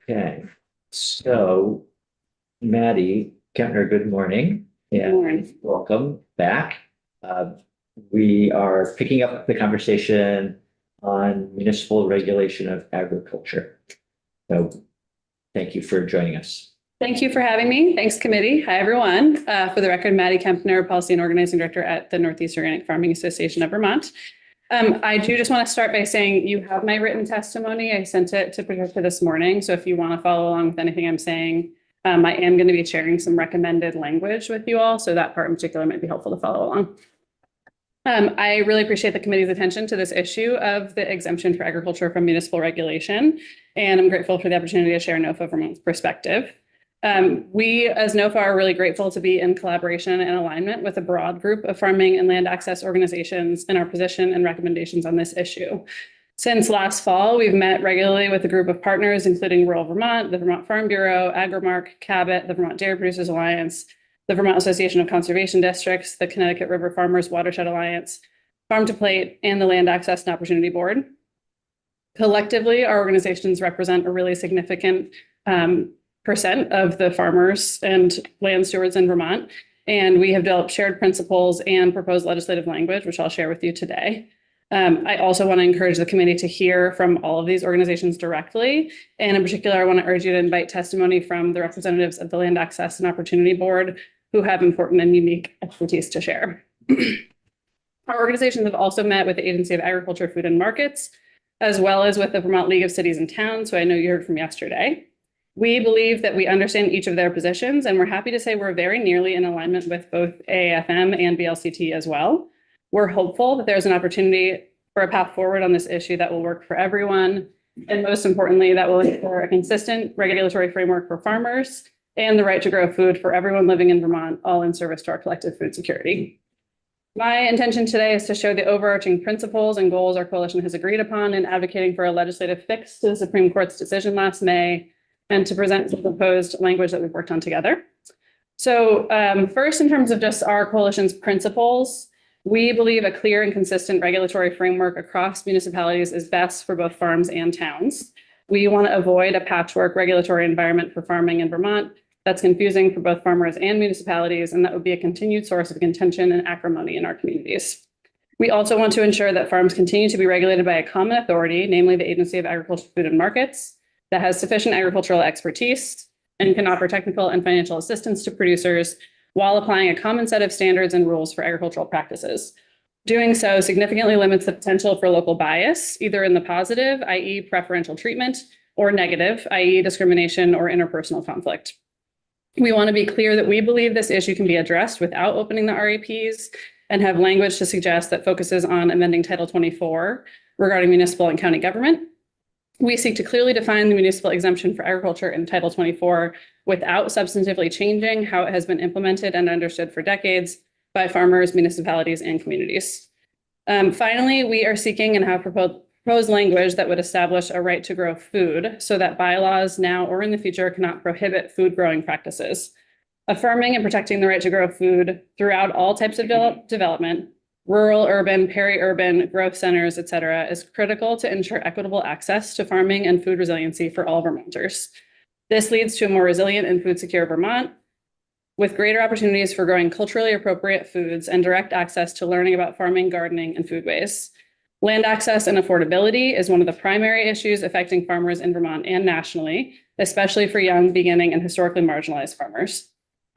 Okay, so Maddie Kempner, good morning. Good morning. Welcome back. Uh, we are picking up the conversation on municipal regulation of agriculture. So thank you for joining us. Thank you for having me. Thanks, committee. Hi, everyone. For the record, Maddie Kempner, Policy and Organizing Director at the Northeast Organic Farming Association of Vermont. I do just want to start by saying you have my written testimony. I sent it to Patricia this morning. So if you want to follow along with anything I'm saying, I am going to be sharing some recommended language with you all. So that part in particular might be helpful to follow along. I really appreciate the committee's attention to this issue of the exemption for agriculture from municipal regulation. And I'm grateful for the opportunity to share NOFA Vermont's perspective. We as NOFA are really grateful to be in collaboration and alignment with a broad group of farming and land access organizations in our position and recommendations on this issue. Since last fall, we've met regularly with a group of partners, including Rural Vermont, the Vermont Farm Bureau, Agrimark, Cabot, the Vermont Dairy Producers Alliance, the Vermont Association of Conservation Districts, the Connecticut River Farmers Watershed Alliance, Farm to Plate, and the Land Access and Opportunity Board. Collectively, our organizations represent a really significant percent of the farmers and land stewards in Vermont. And we have developed shared principles and proposed legislative language, which I'll share with you today. I also want to encourage the committee to hear from all of these organizations directly. And in particular, I want to urge you to invite testimony from the representatives of the Land Access and Opportunity Board who have important and unique expertise to share. Our organizations have also met with the Agency of Agriculture, Food and Markets, as well as with the Vermont League of Cities and Towns, who I know you heard from yesterday. We believe that we understand each of their positions, and we're happy to say we're very nearly in alignment with both AAFM and BLCT as well. We're hopeful that there's an opportunity for a path forward on this issue that will work for everyone. And most importantly, that will ensure a consistent regulatory framework for farmers and the right to grow food for everyone living in Vermont, all in service to our collective food security. My intention today is to show the overarching principles and goals our coalition has agreed upon in advocating for a legislative fix to the Supreme Court's decision last May, and to present some proposed language that we've worked on together. So first, in terms of just our coalition's principles, we believe a clear and consistent regulatory framework across municipalities is best for both farms and towns. We want to avoid a patchwork regulatory environment for farming in Vermont that's confusing for both farmers and municipalities, and that would be a continued source of contention and acrimony in our communities. We also want to ensure that farms continue to be regulated by a common authority, namely the Agency of Agriculture, Food and Markets, that has sufficient agricultural expertise and can offer technical and financial assistance to producers while applying a common set of standards and rules for agricultural practices. Doing so significantly limits the potential for local bias, either in the positive, i.e. preferential treatment, or negative, i.e. discrimination or interpersonal conflict. We want to be clear that we believe this issue can be addressed without opening the RAPs and have language to suggest that focuses on amending Title 24 regarding municipal and county government. We seek to clearly define the municipal exemption for agriculture in Title 24 without substantively changing how it has been implemented and understood for decades by farmers, municipalities, and communities. Finally, we are seeking and have proposed language that would establish a right to grow food so that bylaws now or in the future cannot prohibit food growing practices. Affirming and protecting the right to grow food throughout all types of development, rural, urban, peri-urban, growth centers, et cetera, is critical to ensure equitable access to farming and food resiliency for all Vermonters. This leads to a more resilient and food secure Vermont with greater opportunities for growing culturally appropriate foods and direct access to learning about farming, gardening, and foodways. Land access and affordability is one of the primary issues affecting farmers in Vermont and nationally, especially for young, beginning, and historically marginalized farmers.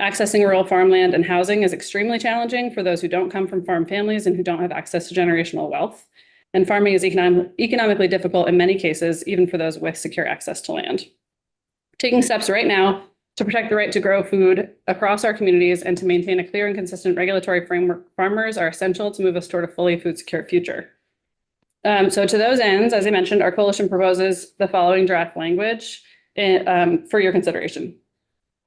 Accessing rural farmland and housing is extremely challenging for those who don't come from farm families and who don't have access to generational wealth. And farming is economically difficult in many cases, even for those with secure access to land. Taking steps right now to protect the right to grow food across our communities and to maintain a clear and consistent regulatory framework for farmers are essential to move us toward a fully food secure future. So to those ends, as I mentioned, our coalition proposes the following draft language for your consideration.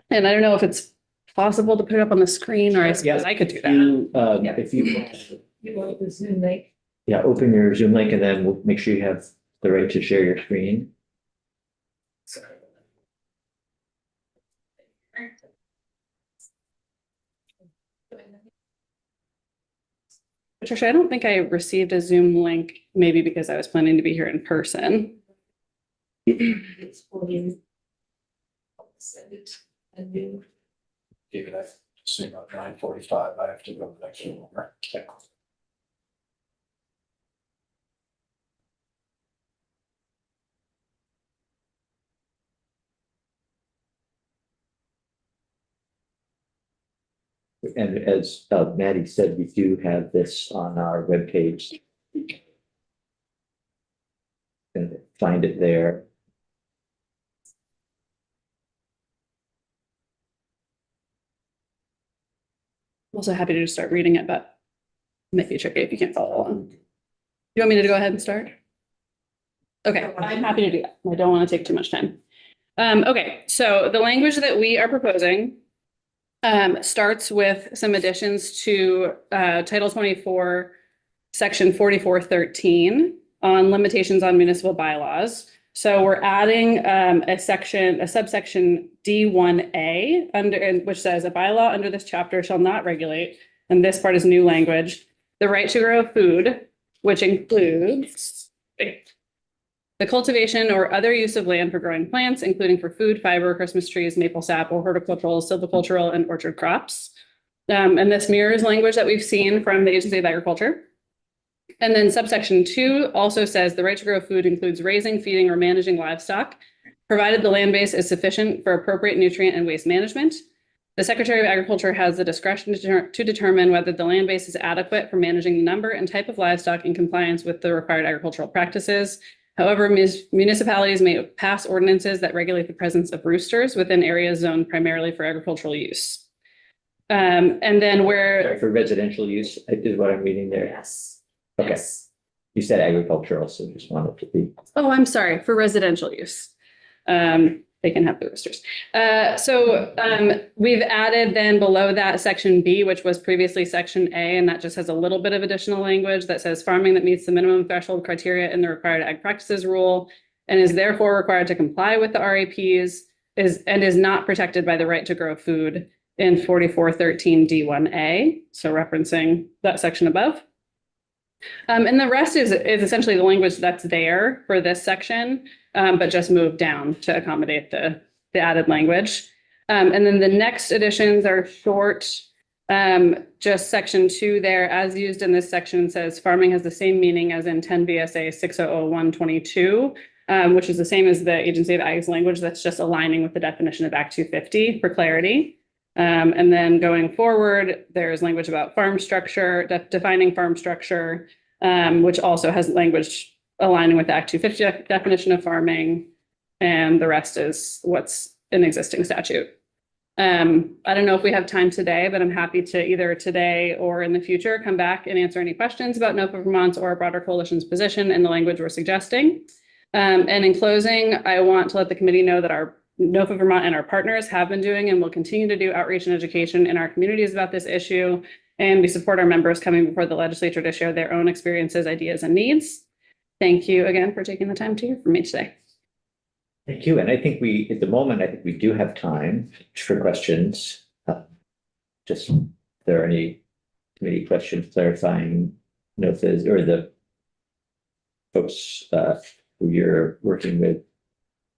And I don't know if it's possible to put it up on the screen, or I suppose I could do that. If you want the Zoom link? Yeah, open your Zoom link and then we'll make sure you have the right to share your screen. Patricia, I don't think I received a Zoom link, maybe because I was planning to be here in person. It's for you. Send it a new. David, I see about 9:45. I have to go back to work. And as Maddie said, we do have this on our webpage. And find it there. I'm also happy to just start reading it, but it might be tricky if you can't follow along. You want me to go ahead and start? Okay, I'm happy to do that. I don't want to take too much time. Okay, so the language that we are proposing starts with some additions to Title 24, Section 4413 on limitations on municipal bylaws. So we're adding a subsection D1A which says a bylaw under this chapter shall not regulate, and this part is new language, the right to grow food, which includes the cultivation or other use of land for growing plants, including for food, fiber, Christmas trees, maple sap, or horticultural, silvicultural, and orchard crops. And this mirrors language that we've seen from the Agency of Agriculture. And then subsection 2 also says the right to grow food includes raising, feeding, or managing livestock, provided the land base is sufficient for appropriate nutrient and waste management. The Secretary of Agriculture has the discretion to determine whether the land base is adequate for managing the number and type of livestock in compliance with the required agricultural practices. However, municipalities may pass ordinances that regulate the presence of roosters within areas zoned primarily for agricultural use. And then where For residential use is what I'm reading there. Yes. Okay. Yes. You said agricultural, so just wanted to be. Oh, I'm sorry, for residential use. They can have the roosters. We've added then below that section B, which was previously section A, and that just has a little bit of additional language that says farming that meets the minimum threshold criteria in the required ag practices rule and is therefore required to comply with the RAPs is not protected by the right to grow food in 4413 D1A. So referencing that section above. And the rest is essentially the language that's there for this section, but just moved down to accommodate the added language. And then the next additions are short, just section 2 there, as used in this section, says farming has the same meaning as in 10 VSA 6000122, which is the same as the Agency of Ag's language. That's just aligning with the definition of Act 250 for clarity. And then going forward, there's language about farm structure, defining farm structure, which also has language aligning with the Act 250 definition of farming. And the rest is what's in existing statute. I don't know if we have time today, but I'm happy to either today or in the future come back and answer any questions about NOFA Vermont's or broader coalition's position in the language we're suggesting. And in closing, I want to let the committee know that our NOFA Vermont and our partners have been doing and will continue to do outreach and education in our communities about this issue. And we support our members coming before the legislature to share their own experiences, ideas, and needs. Thank you again for taking the time to hear from me today. Thank you. And I think at the moment, I think we do have time for questions. Just if there are any committee questions clarifying NOFA's or the folks who you're working with,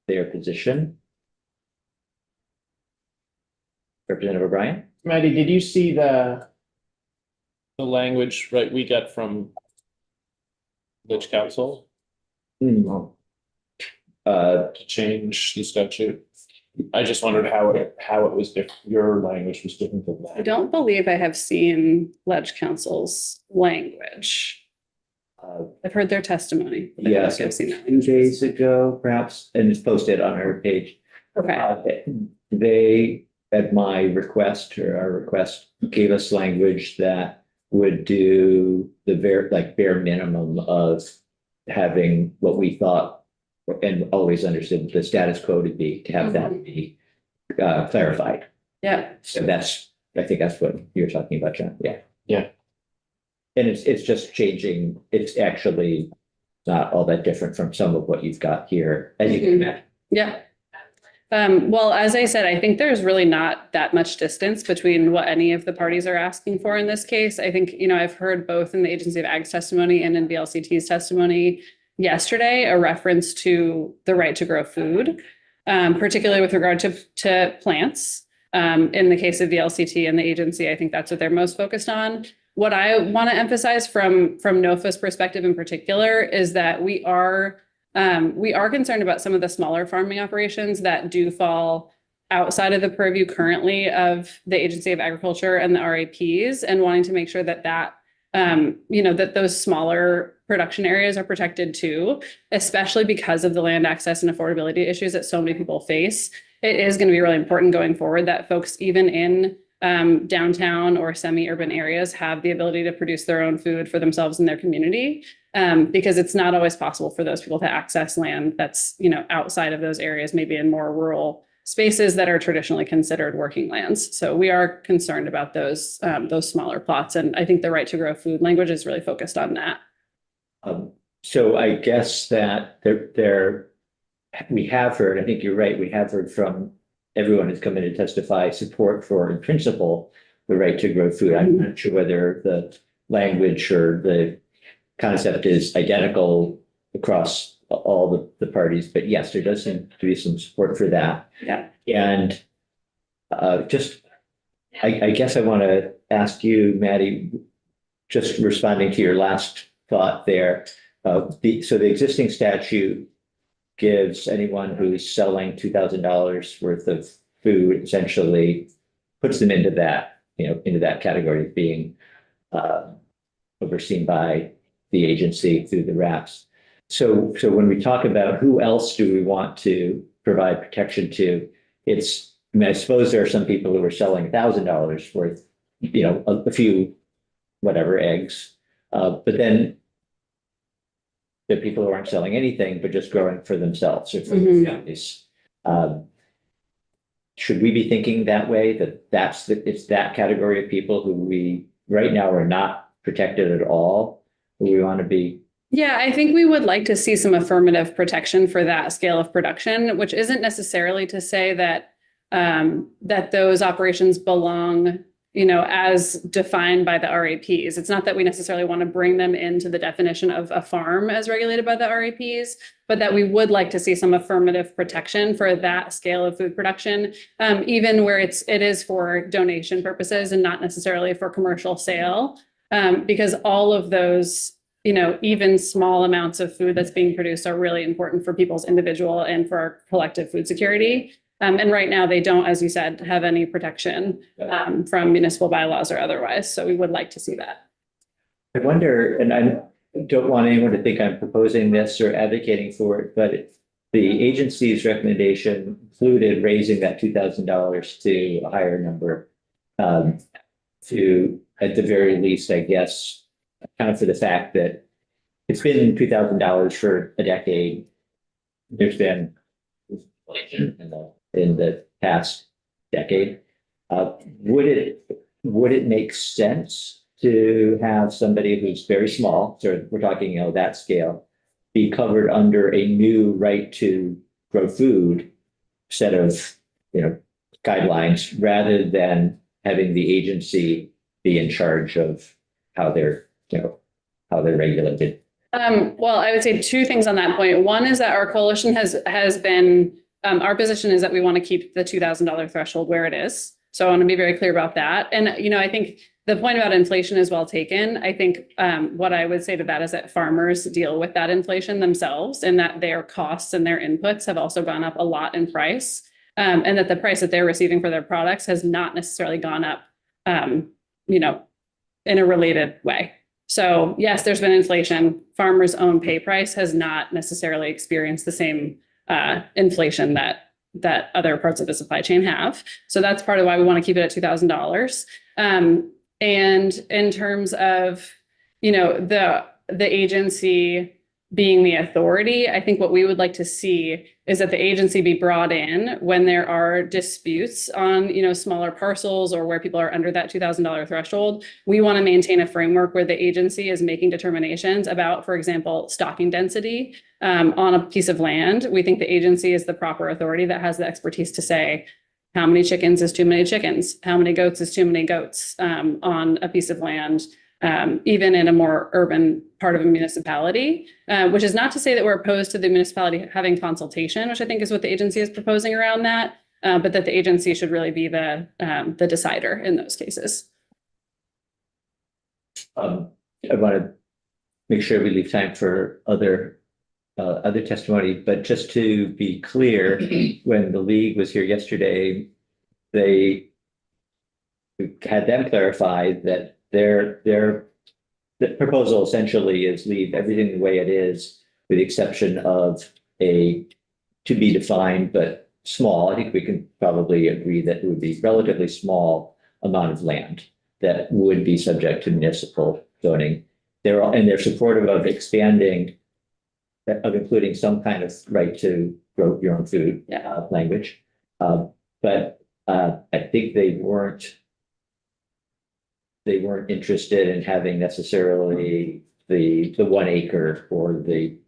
their position. Representative O'Brien? Maddie, did you see the language, right, we got from Village Council to change the statute? I just wondered how it was different. Your language was different than that. I don't believe I have seen Ledge Council's language. I've heard their testimony. But I don't Yes, think I've seen that. 2 days ago, perhaps, and it's posted on our page. Okay. They, at my request or our request, gave us language that would do the bare minimum of having what we thought and always understood the status quo to be, to have that be clarified. Yeah. So I think that's what you're talking about, John. Yeah. Yeah. And it's just changing. It's actually not all that different from some of what you've got here, as you can imagine. Yeah. Well, as I said, I think there's really not that much distance between what any of the parties are asking for in this case. I think, I've heard both in the Agency of Ag's testimony and in VLCT's testimony yesterday, a reference to the right to grow food. particularly with regard to plants. In the case of the LCT and the agency, I think that's what they're most focused on. What I want to emphasize from NOFA's perspective in particular is that we are concerned about some of the smaller farming operations that do fall outside of the purview currently of the Agency of Agriculture and the RAPs, and wanting to make sure that that those smaller production areas are protected too, especially because of the land access and affordability issues that so many people face. It is going to be really important going forward that folks, even in downtown or semi-urban areas, have the ability to produce their own food for themselves and their community, because it's not always possible for those people to access land that's, outside of those areas, maybe in more rural spaces that are traditionally considered working lands. So we are concerned about those smaller plots, and I think the right to grow food language is really focused on that. So I guess that we have heard, I think you're right, we have heard from everyone who's come in to testify support for, in principle, the right to grow food. I'm not sure whether the language or the concept is identical across all the parties, but yes, there does seem to be some support for that. Yeah. And I guess I want to ask you, Maddie, just responding to your last thought there. So the existing statute gives anyone who's selling $2,000 worth of food, essentially puts them into that, into that category of being overseen by the agency through the RAPs. So when we talk about who else do we want to provide protection to, I suppose there are some people who are selling $1,000 worth, a few, whatever, eggs, but then the people who aren't selling anything, but just growing for themselves or for their families. Should we be thinking that way, it's that category of people who we right now are not protected at all, who we want to be? Yeah, I think we would like to see some affirmative protection for that scale of production, which isn't necessarily to say that those operations belong, as defined by the RAPs. It's not that we necessarily want to bring them into the definition of a farm as regulated by the RAPs, but that we would like to see some affirmative protection for that scale of food production, even where it is for donation purposes and not necessarily for commercial sale, because all of those, even small amounts of food that's being produced are really important for people's individual and for our collective food security. And right now they don't, as you said, have any protection from municipal bylaws or otherwise. So we would like to see that. I wonder, and I don't want anyone to think I'm proposing this or advocating for it, but the agency's recommendation included raising that $2,000 to a higher number, to, at the very least, I guess, account for the fact that it's been $2,000 for a decade. There's been inflation in the past decade. Would it make sense to have somebody who's very small, so we're talking, that scale, be covered under a new right to grow food set of, guidelines, rather than having the agency be in charge of how they're regulated? Well, I would say two things on that point. One is that our coalition has been, our position is that we want to keep the $2,000 threshold where it is. So I want to be very clear about that. And, I think the point about inflation is well taken. I think what I would say to that is that farmers deal with that inflation themselves, and that their costs and their inputs have also gone up a lot in price, and that the price that they're receiving for their products has not necessarily gone up, in a related way. So yes, there's been inflation. Farmers' own pay price has not necessarily experienced the same inflation that other parts of the supply chain have. So that's part of why we want to keep it at $2,000. And in terms of, the agency being the authority, I think what we would like to see is that the agency be brought in when there are disputes on, smaller parcels or where people are under that $2,000 threshold. We want to maintain a framework where the agency is making determinations about, for example, stocking density on a piece of land. We think the agency is the proper authority that has the expertise to say, how many chickens is too many chickens? How many goats is too many goats on a piece of land? even in a more urban part of a municipality, which is not to say that we're opposed to the municipality having consultation, which I think is what the agency is proposing around that, but that the agency should really be the decider in those cases. I want to make sure we leave time for other testimony, but just to be clear, when the league was here yesterday, they had them clarify that their the proposal essentially is leave everything the way it is, with the exception of a to be defined but small. I think we can probably agree that it would be relatively small amount of land that would be subject to municipal zoning. They're supportive of expanding, of including some kind of right to grow your own food language. But I think they weren't interested in having necessarily the 1 acre or the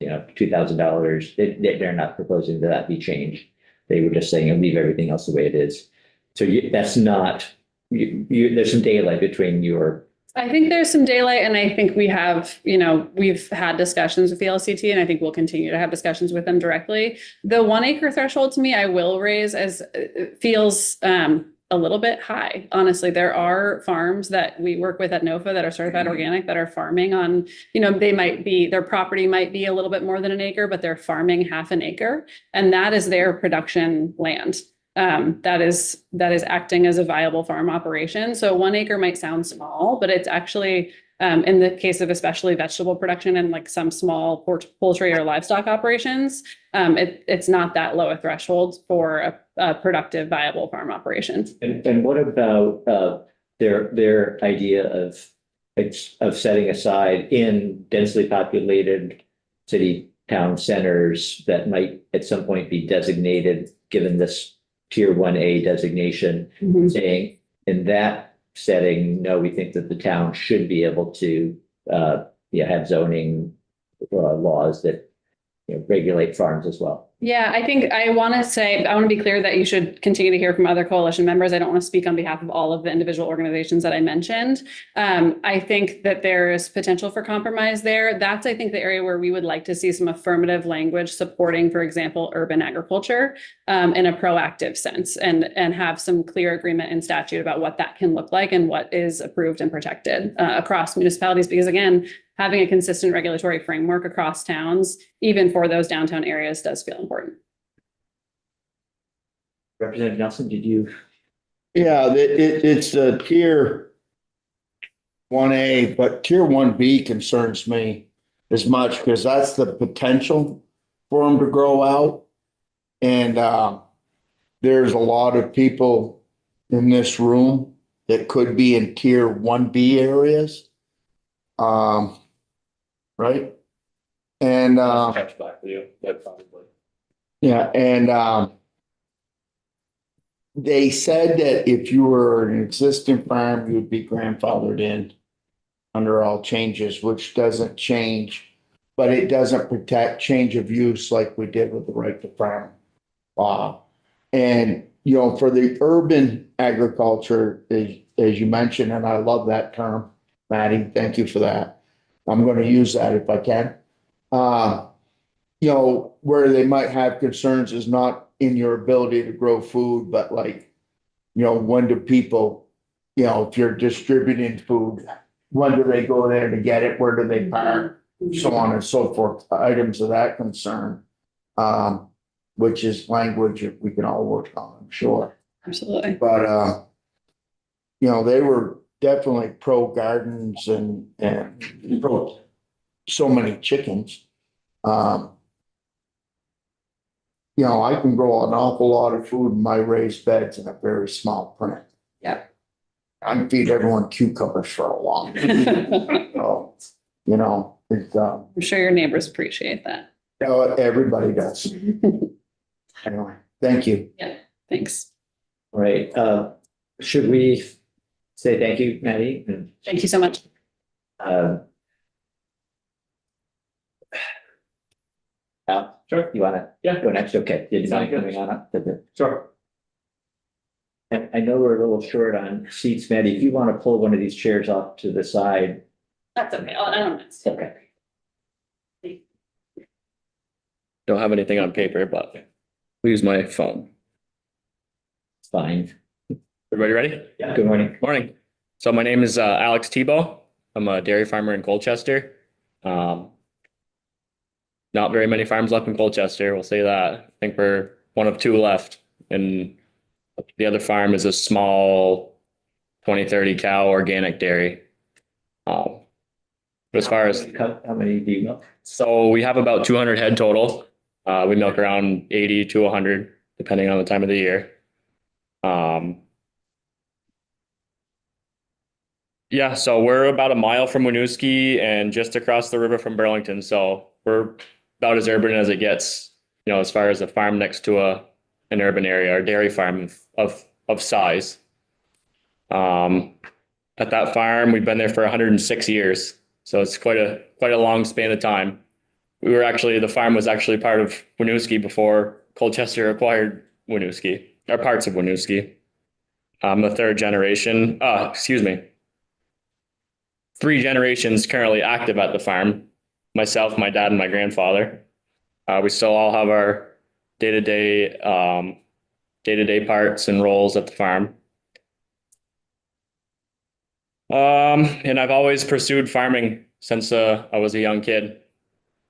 $2,000. They're not proposing that be changed. They were just saying leave everything else the way it is. So that's not there's some daylight between your. I think there's some daylight, and I think we have, we've had discussions with the LCT, and I think we'll continue to have discussions with them directly. The 1 acre threshold to me, I will raise as it feels a little bit high. Honestly, there are farms that we work with at NOFA that are certified organic that are farming on, their property might be a little bit more than 1 acre, but they're farming half an acre, and that is their production land. That is acting as a viable farm operation. So 1 acre might sound small, but it's actually, in the case of especially vegetable production and like some small poultry or livestock operations, it's not that low a threshold for a productive, viable farm operation. And what about their idea of setting aside in densely populated city town centers that might at some point be designated, given this Tier 1A designation, saying in that setting, no, we think that the town should be able to have zoning laws that regulate farms as well. Yeah, I think I want to be clear that you should continue to hear from other coalition members. I don't want to speak on behalf of all of the individual organizations that I mentioned. I think that there is potential for compromise there. That's, I think, the area where we would like to see some affirmative language supporting, for example, urban agriculture in a proactive sense, and have some clear agreement in statute about what that can look like and what is approved and protected across municipalities. Because again, having a consistent regulatory framework across towns, even for those downtown areas, does feel important. Representative Nelson, did you? Yeah, it's a tier 1A, but tier 1B concerns me as much because that's the potential for them to grow out. And there's a lot of people in this room that could be in tier 1B areas. Right? And yeah, and they said that if you were an existing farm, you would be grandfathered in under all changes, which doesn't change, but it doesn't protect change of use like we did with the right to farm law. And for the urban agriculture, as you mentioned, and I love that term, Maddie, thank you for that. I'm going to use that if I can. Where they might have concerns is not in your ability to grow food, but when do people, if you're distributing food, when do they go there to get it? Where do they park? So on and so forth, items of that concern, which is language that we can all work on, I'm sure. Absolutely. But, they were definitely pro gardens and pro so many chickens. I can grow an awful lot of food in my raised beds in a very small print. Yeah. I can feed everyone cucumbers for a long time. So, it's, I'm sure your neighbors appreciate that. Everybody does. Anyway, thank you. Yeah, thanks. All right. Should we say thank you, Maddie? Thank you so much. Al, sure. You want to go next? Okay. Did you mind coming on up? Sure. And I know we're a little short on seats, Maddie. If you want to pull one of these chairs off to the side. That's okay. I don't know. Okay. Don't have anything on paper, but I'll use my phone. It's fine. Everybody ready? Yeah, good morning. Morning. So my name is Alex Tebow. I'm a dairy farmer in Colchester. Not very many farms left in Colchester, we'll say that. I think we're one of two left. And the other farm is a small 20-30 cow organic dairy. But as far as, How many do you know? so we have about 200 head total. We milk around 80 to 100, depending on the time of the year. Yeah, so we're about a mile from Winooski and just across the river from Burlington. So we're about as urban as it gets, you know, as far as a farm next to an urban area or dairy farm of size. At that farm, we've been there for 106 years. So it's quite a long span of time. The farm was actually part of Winooski before Colchester acquired Winooski, or parts of Winooski. I'm the third generation, excuse me. 3 generations currently active at the farm. Myself, my dad, and my grandfather. We still all have our day-to-day parts and roles at the farm. And I've always pursued farming since I was a young kid.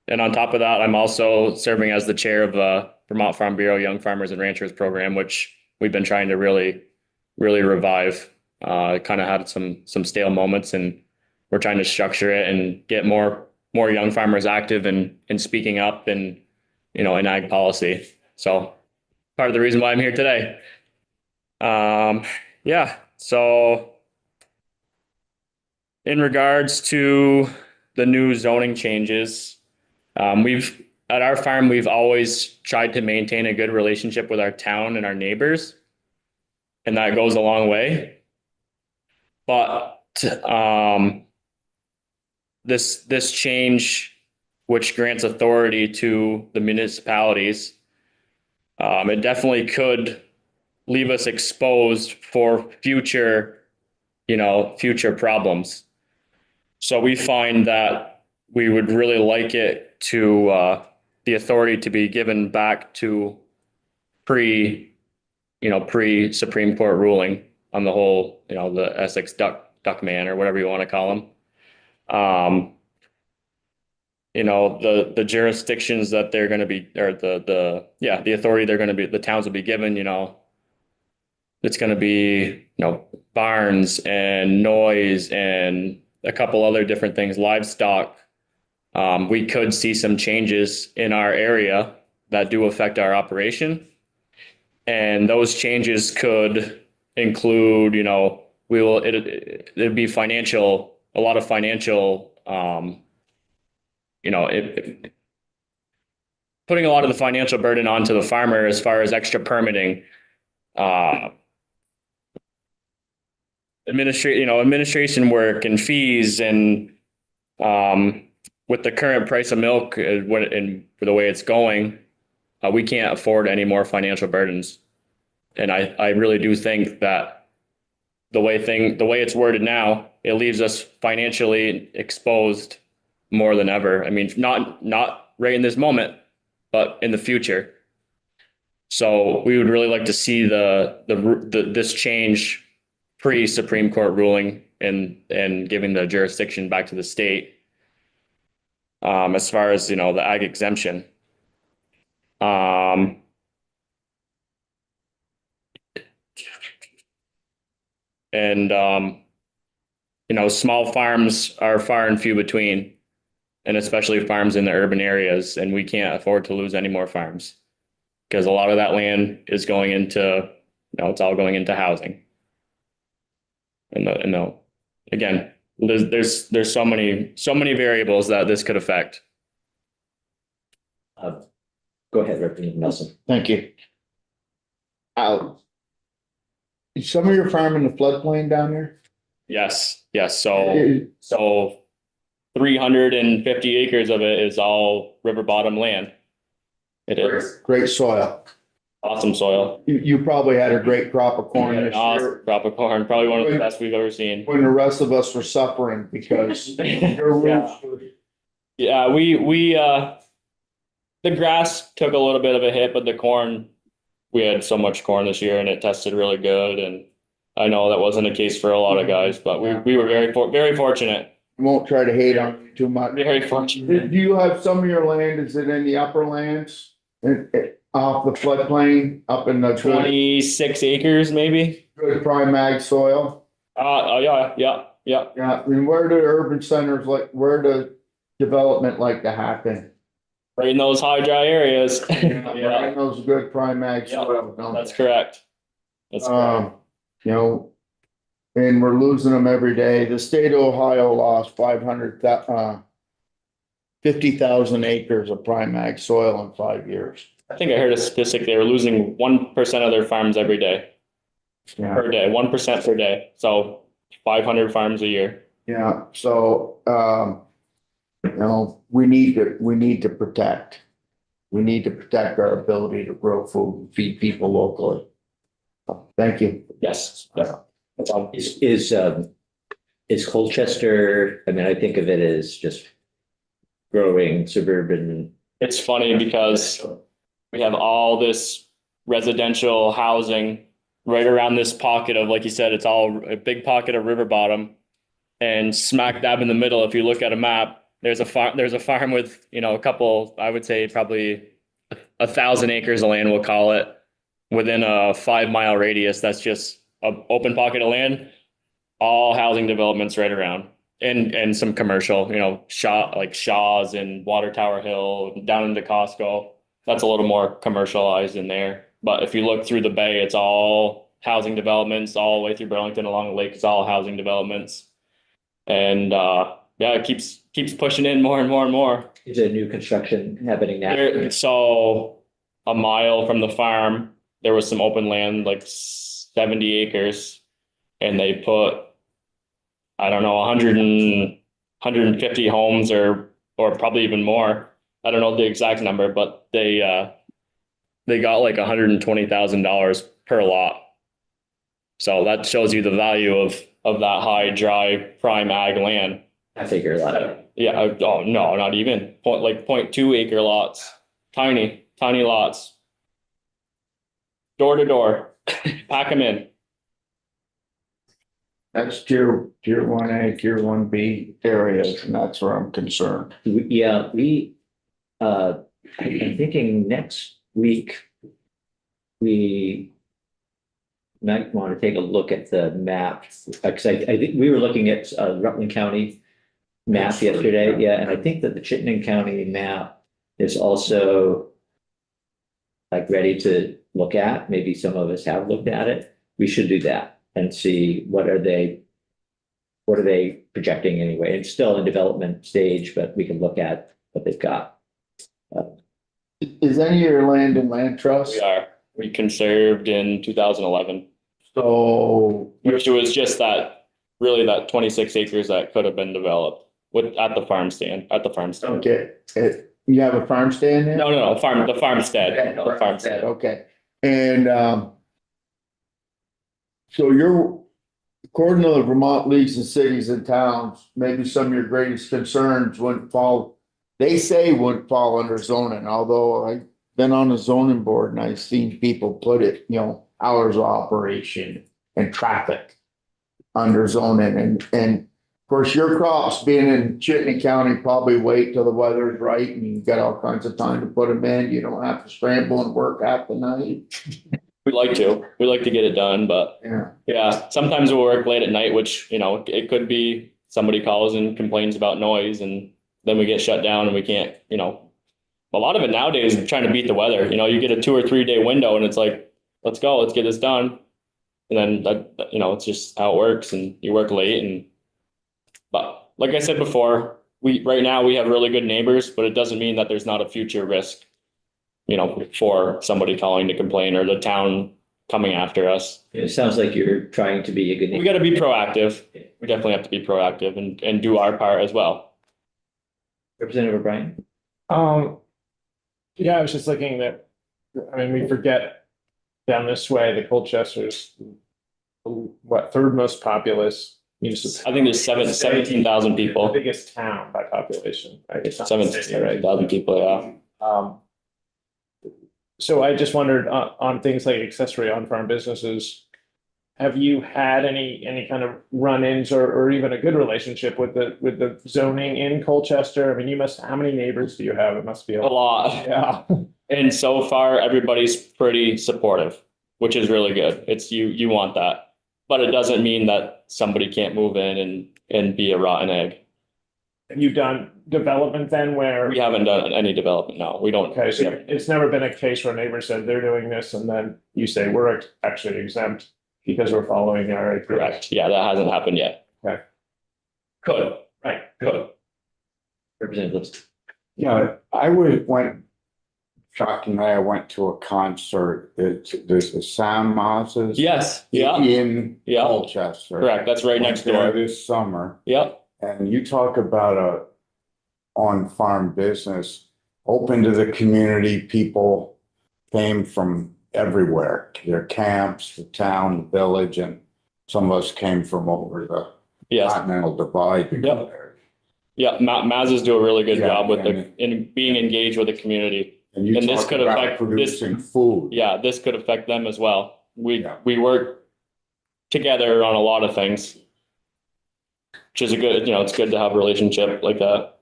And on top of that, I'm also serving as the chair of the Vermont Farm Bureau Young Farmers and Ranchers program, which we've been trying to really revive. Kind of had some stale moments, and we're trying to structure it and get more young farmers active and speaking up and, you know, in ag policy. So part of the reason why I'm here today. Yeah, so in regards to the new zoning changes, at our farm, we've always tried to maintain a good relationship with our town and our neighbors, and that goes a long way. But this change, which grants authority to the municipalities, it definitely could leave us exposed for future problems. So we find that we would really like it to the authority to be given back to pre-Supreme Court ruling on the whole, the Essex duck man or whatever you want to call him. The jurisdictions that they're going to be, or the authority the towns will be given, it's going to be, barns and noise and a couple other different things, livestock. We could see some changes in our area that do affect our operation. And those changes could include, it'd be financial, a lot of financial, putting a lot of the financial burden onto the farmer as far as extra permitting, administration work and fees, and with the current price of milk and for the way it's going, we can't afford any more financial burdens. And I really do think that the way it's worded now, it leaves us financially exposed more than ever. I mean, not right in this moment, but in the future. So we would really like to see this change pre-Supreme Court ruling and giving the jurisdiction back to the state. As far as, the ag exemption. Small farms are far and few between, and especially farms in the urban areas, and we can't afford to lose any more farms because a lot of that land is going into, it's all going into housing. And again, there's so many variables that this could affect. Go ahead, Representative Nelson. Thank you. Is some of your farm in the floodplain down there? Yes. So 350 acres of it is all river bottom land. It is. Great soil. Awesome soil. You probably had a great crop of corn this Awesome year, crop of corn, probably one of the best we've ever seen. when the rest of us were suffering because your roofs were. Yeah, the grass took a little bit of a hit, but the corn, we had so much corn this year and it tested really good. And I know that wasn't the case for a lot of guys, but we were very fortunate, Won't try to hate on you too much. very fortunate. Do you have some of your land, is it in the upper lands? Off the floodplain, up in the good 26 acres, maybe? prime ag soil? Yeah. Yeah, and where do urban centers where does development like to happen? Right in those high, dry areas. Right in those good prime ag Yeah, soil, don't That's they? correct. That's correct. You know, and we're losing them every day. The state of Ohio lost 50,000 acres of prime ag soil in 5 years. I think I heard a statistic, they were losing 1% of their farms every day, Yeah, per day, 1% per day. So 500 farms a year. yeah, so, you know, we need to protect. We need to protect our ability to grow food and feed people locally. Thank you. Yes. Yeah. That's all. Is Colchester, I mean, I think of it as just growing suburban. It's funny because we have all this residential housing right around this pocket of, like you said, it's all a big pocket of river bottom. And smack dab in the middle, if you look at a map, there's a farm with, a couple, I would say probably 1,000 acres of land, we'll call it, within a 5-mile radius. That's just an open pocket of land, all housing developments right around. And some commercial, Shaw's and Water Tower Hill, down into Costco. That's a little more commercialized in there. But if you look through the bay, it's all housing developments, all the way through Burlington along the lake, it's all housing developments. And it keeps pushing in more and more and more. Is there new construction happening now? So a mile from the farm, there was some open land, like 70 acres, and they put, I don't know, 150 homes or probably even more. I don't know the exact number, but they got like $120,000 per lot. So that shows you the value of that high, dry, prime ag land. I figure a lot. Yeah. Oh, no, not even 0.2 acre lots, tiny lots. Door to door, pack them in. That's tier 1A, tier 1B areas, and that's where I'm concerned. Yeah, I'm thinking next week, we might want to take a look at the map, because I think we were looking at Rutland County map yesterday, yeah, and I think that the Chittenden County map is also like ready to look at. Maybe some of us have looked at it. We should do that and see what are they projecting anyway. It's still in development stage, but we can look at what they've got. Is any of your land in land trust? We conserved in 2011, So, which was just that 26 acres that could have been developed at the farm stand. okay, you have a farm stand there? No, the farmstead. No, the farmstead. Okay, and, so according to the Vermont Leagues of Cities and Towns, maybe some of your greatest concerns wouldn't fall under zoning, although I've been on the zoning board and I've seen people put it, hours of operation and traffic under zoning, and of course, your crops being in Chittenden County probably wait till the weather's right and you've got all kinds of time to put them in. You don't have to scramble and work half the night. We like to get it done, but yeah, sometimes we'll work late at night, which, it could be somebody calls and complains about noise and then we get shut down and we can't, a lot of it nowadays is trying to beat the weather. You get a 2 or 3 day window and it's like, let's go, let's get this done. And then it's just how it works and you work late but like I said before, right now we have really good neighbors, but it doesn't mean that there's not a future risk, for somebody calling to complain or the town coming after us. It sounds like you're trying to be a good We neighbor. got to be proactive. We definitely have to be proactive and do our part as well. Representative O'Brien? Yeah, I was just looking that, we forget down this way, the Colchester's what, third most populous municipality? I think there's 17,000 The people, biggest town by population, right? It's not the city, right? 17,000 people, yeah. So I just wondered on things like accessory on-farm businesses, have you had any kind of run-ins or even a good relationship with the zoning in Colchester? I mean, how many neighbors do you have? It must be A lot. Yeah. And so far, everybody's pretty supportive, which is really good. It's you want that. But it doesn't mean that somebody can't move in and be a rotten egg. Have you done development then where? We haven't done any development, no, we don't. Okay, so it's never been a case where a neighbor said they're doing this and then you say we're actually exempt because we're following our. Correct, yeah, that hasn't happened yet. Okay. Could, Right. could. Representative. Yeah, shockingly, I went to a concert. There's the Sound Mazas. Yes, yeah, In Yeah. Colchester. correct, that's right next Went there door. this summer, Yep, and you talk about a on-farm business, open to the community. People came from everywhere, their camps, the town, the village, and some of us came from over the yes, Continental Divide to go Yep. there. yeah, Mazas do a really good Yeah, job with and- in being engaged with the community. And you And this talk could about affect- producing food. Yeah, this could affect them as well. Yeah. We work together on a lot of things. Which is a good, it's good to have a relationship like that.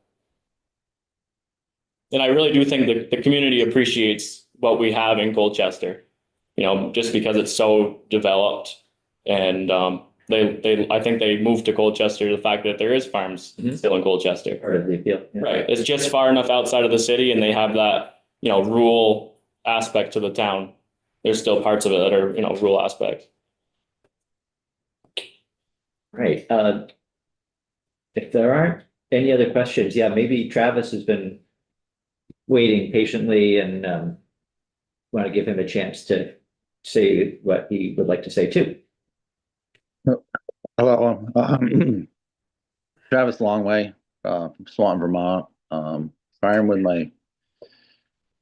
And I really do think that the community appreciates what we have in Colchester. Just because it's so developed and I think they moved to Colchester, the fact that there is farms Mhm. still in Colchester. Part of the appeal. Yeah. Right, it's just far enough outside of the city and they have that, rural aspect to the town. There's still parts of it that are, rural aspect. Right, if there aren't any other questions, yeah, maybe Travis has been waiting patiently and, want to give him a chance to say what he would like to say too. Hello, Travis Longway, from Swanton, Vermont. Farm with my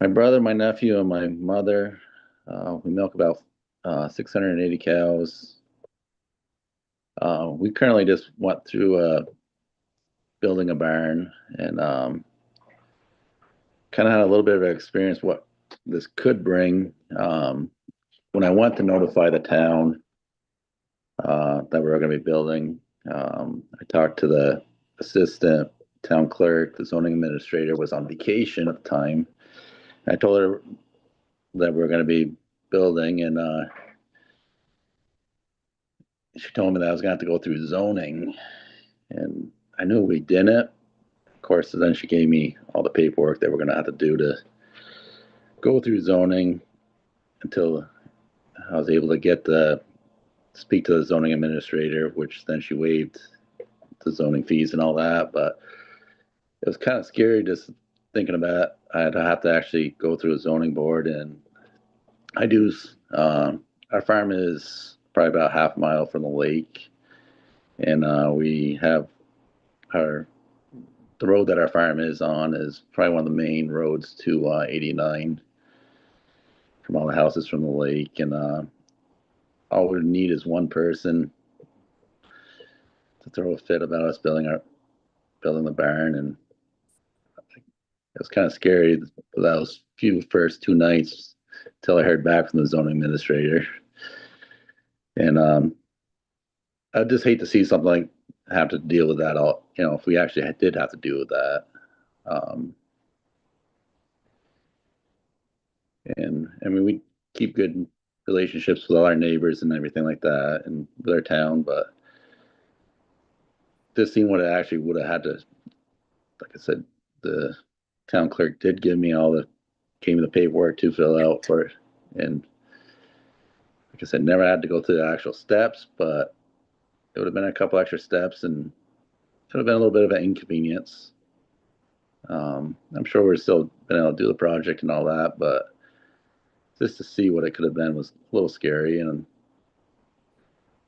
brother, my nephew, and my mother. We milk about 680 cows. We currently just went through building a barn and kind of had a little bit of experience what this could bring. When I went to notify the town that we were going to be building, I talked to the assistant town clerk. The zoning administrator was on vacation at the time. I told her that we were going to be building, and she told me that I was going to have to go through zoning, and I knew we didn't. Of course, then she gave me all the paperwork that we're going to have to do to go through zoning until I was able to speak to the zoning administrator, which then she waived the zoning fees and all that. But it was kind of scary just thinking about it. I'd have to actually go through a zoning board, and I do. Our farm is probably about half a mile from the lake, and we have the road that our farm is on is probably one of the main roads to 89 from all the houses from the lake, and all we need is one person to throw a fit about us building the barn. And it was kind of scary for those first 2 nights till I heard back from the zoning administrator. And I'd just hate to see something like have to deal with that all, if we actually did have to deal with that. And I mean, we keep good relationships with all our neighbors and everything like that and with our town, but this scene would have actually would have had to, like I said, the town clerk did give me gave me the paperwork to fill out for it. And like I said, never had to go through the actual steps, but it would have been a couple extra steps and it would have been a little bit of an inconvenience. I'm sure we're still been able to do the project and all that, but just to see what it could have been was a little scary. And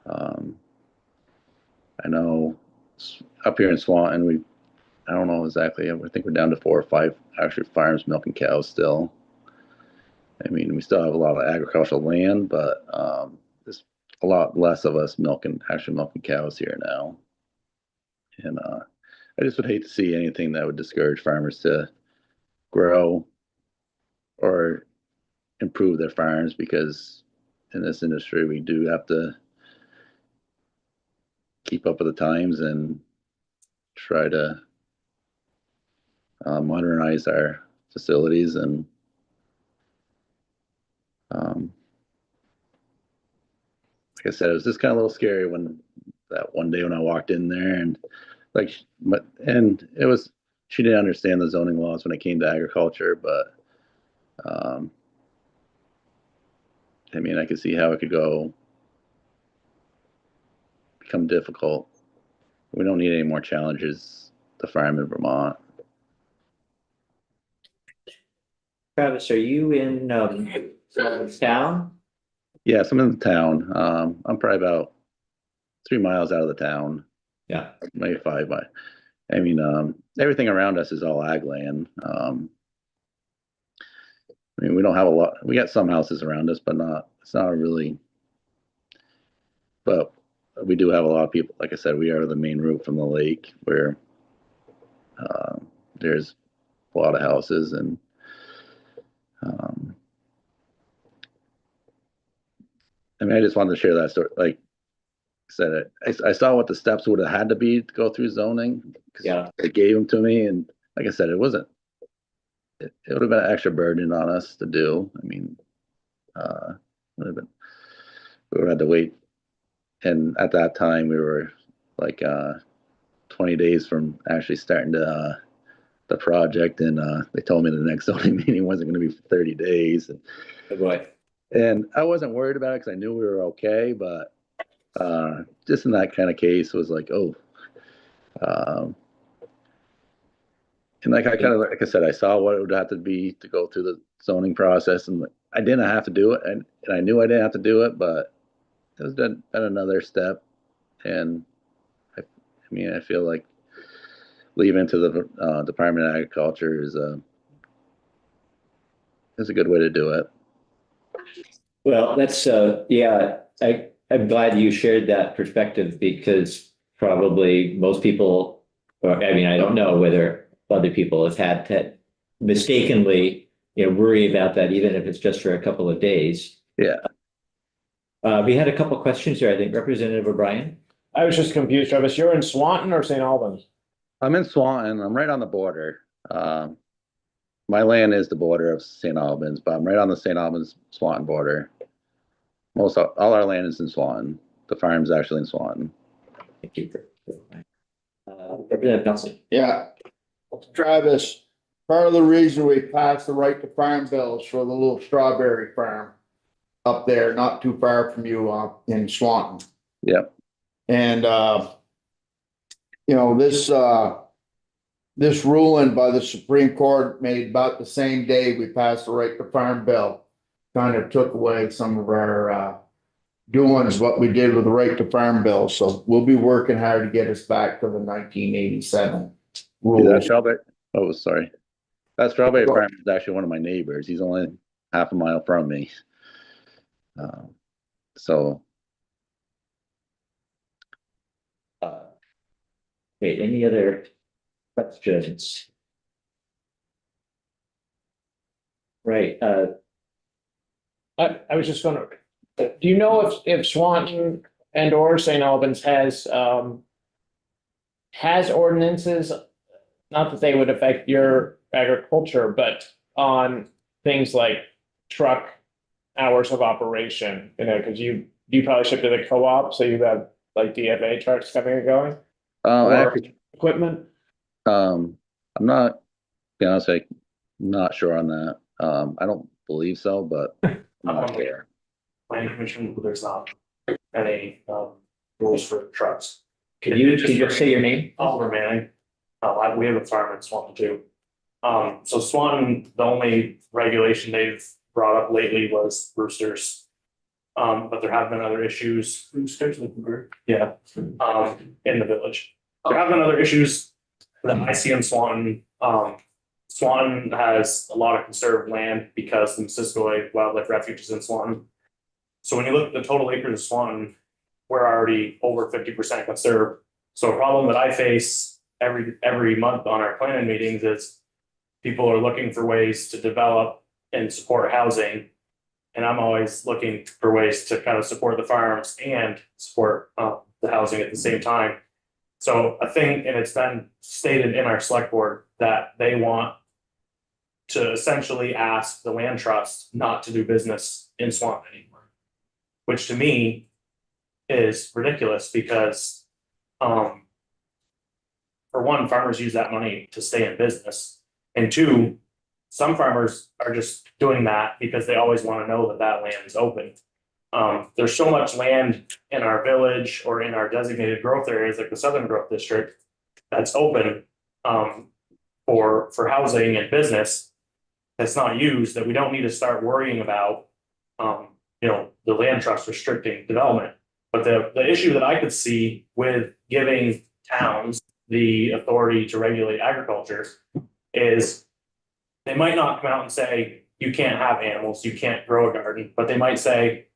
I know up here in Swanton, I don't know exactly, I think we're down to 4 or 5 actually farms milking cows still. I mean, we still have a lot of agricultural land, but, there's a lot less of us actually milking cows here now. And, I just would hate to see anything that would discourage farmers to grow or improve their farms, because in this industry, we do have to keep up with the times and try to modernize our facilities. And like I said, it was just kind of a little scary when that one day when I walked in there, and like, it was, she didn't understand the zoning laws when it came to agriculture, but I mean, I could see how it could become difficult. We don't need any more challenges to farm in Vermont. Travis, are you in, town? Yes, I'm in the town. I'm probably about 3 miles out of the town, Yeah. maybe 5 miles. I mean, everything around us is all ag land. I mean, we don't have a lot. We got some houses around us, but it's not really. But we do have a lot of people. Like I said, we are the main route from the lake, where there's a lot of houses. And I mean, I just wanted to share that story. Like I said, I saw what the steps would have had to be to go through zoning. 'Cause Yeah. they gave them to me, and like I said, it wasn't. It would have been an extra burden on us to do. I mean, would have been, we would have had to wait. And at that time, we were like 20 days from actually starting the project, and they told me the next zoning meeting wasn't going to be for 30 days. Oh, boy. And I wasn't worried about it because I knew we were okay, but just in that kind of case, it was like, oh. And like like I said, I saw what it would have to be to go through the zoning process, and I didn't have to do it, and I knew I didn't have to do it, but it was been another step. And I mean, I feel like leaving to the Department of Agriculture is a good way to do it. Well, that's, yeah, I'm glad you shared that perspective, because probably most people, or I mean, I don't know whether other people have had to mistakenly, worry about that, even if it's just for a couple of days. Yeah. We had a couple of questions here, I think. Representative O'Brien? I was just confused, Travis. You're in Swanton or St. Albans? I'm in Swanton. I'm right on the border. My land is the border of St. Albans, but I'm right on the St. Albans Swanton border. All our land is in Swanton. The farm's actually in Swanton. Thank you. Representative Nelson? Yeah. Travis, part of the reason we passed the right to farm bills for the little strawberry farm up there, not too far from you, in Swanton. Yep. And, this ruling by the Supreme Court made about the same day we passed the right to farm bill, kind of took away some of our, doings, what we did with the right to farm bill. So we'll be working hard to get us back to the 1987 rules. That strawberry. Oh, sorry. That strawberry farm is actually one of my neighbors. He's only half a mile from me. So. Okay, any other questions? Right, I was just gonna, do you know if Swanton and or St. Albans has ordinances, not that they would affect your agriculture, but on things like truck hours of operation, because you probably ship to the co-op, so you have like DFA trucks coming and going? Actually, Equipment? I'm not, to be honest, I'm not sure on that. I don't believe so, but I'm not sure. Planning Commission, there's not any rules for trucks. can you just say your name? Oliver Manning. We have a farm in Swanton too. So Swanton, the only regulation they've brought up lately was roosters. But there have been other issues. Roosters, yeah, in the village. There have been other issues that I see in Swanton. Swanton has a lot of conserved land because the Missisquoi Wildlife Refuge is in Swanton. So when you look at the total acres of Swanton, we're already over 50% conserved. So a problem that I face every month on our planning meetings is people are looking for ways to develop and support housing. And I'm always looking for ways to kind of support the farms and support the housing at the same time. So a thing, and it's been stated in our select board that they want to essentially ask the land trust not to do business in Swanton anymore. Which to me is ridiculous because for one, farmers use that money to stay in business. And two, some farmers are just doing that because they always want to know that that land is open. There's so much land in our village or in our designated growth areas like the Southern Growth District that's open for housing and business that's not used, that we don't need to start worrying about the land trust restricting development. But the issue that I could see with giving towns the authority to regulate agriculture is they might not come out and say, you can't have animals, you can't grow a garden, but they might say,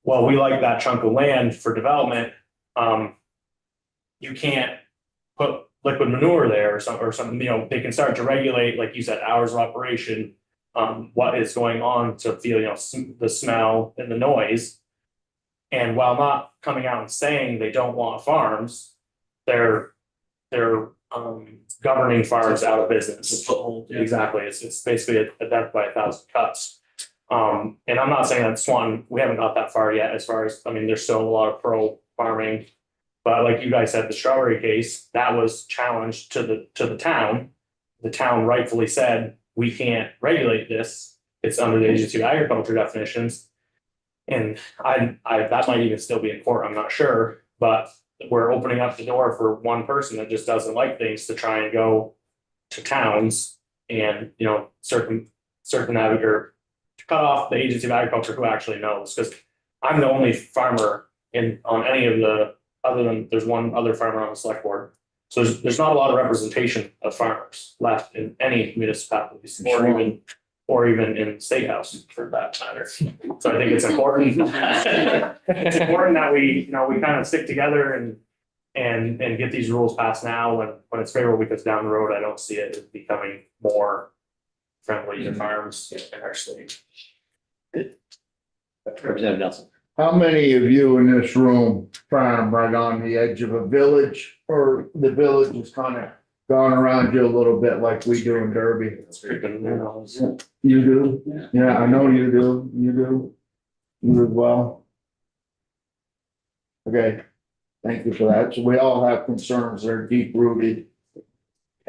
well, we like that chunk of land for development. You can't put liquid manure there or something, they can start to regulate, like you said, hours of operation, what is going on to feel, the smell and the noise. And while not coming out and saying they don't want farms, they're governing farms out of business. Exactly. It's basically a death by 1,000 cuts. And I'm not saying that Swanton, we haven't got that far yet as far as, there's still a lot of pro farming. But like you guys said, the strawberry case, that was challenged to the town. The town rightfully said, we can't regulate this. It's under the Agency of Agriculture definitions. And I that might even still be in court, I'm not sure, but we're opening up the door for one person that just doesn't like things to try and go to towns and, circumnavigate or to cut off the Agency of Agriculture who actually knows, because I'm the only farmer on any of the, other than there's one other farmer on the select board. So there's not a lot of representation of farmers left in any municipalities or even in state house for that matter. So I think it's important. It's important that we kind of stick together and get these rules passed now when it's favorable, because down the road, I don't see it as becoming more friendly to farms in our state. Representative Nelson. How many of you in this room farm right on the edge of a village, or the village is kind of gone around you a little bit like we do in Derby? You do? Yeah, I know you do. You do. You as well. Okay, thank you for that. So we all have concerns that are deep rooted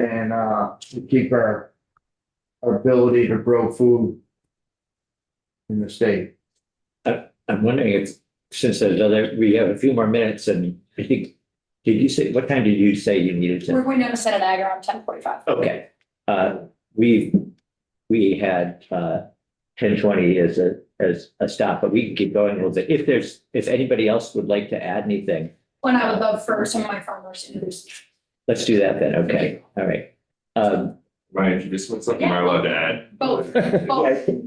and to keep our ability to grow food in the state. I'm wondering if, since we have a few more minutes, and I think, what time did you say you needed to? We're going to send an ag around 10:45. Okay, we had 10:20 as a stop, but we can keep going a little bit. If anybody else would like to add anything. And I would love for some of my farmers to introduce. Let's do that then. Okay, all right. Am I introducing myself? Am I allowed to add? Both. Why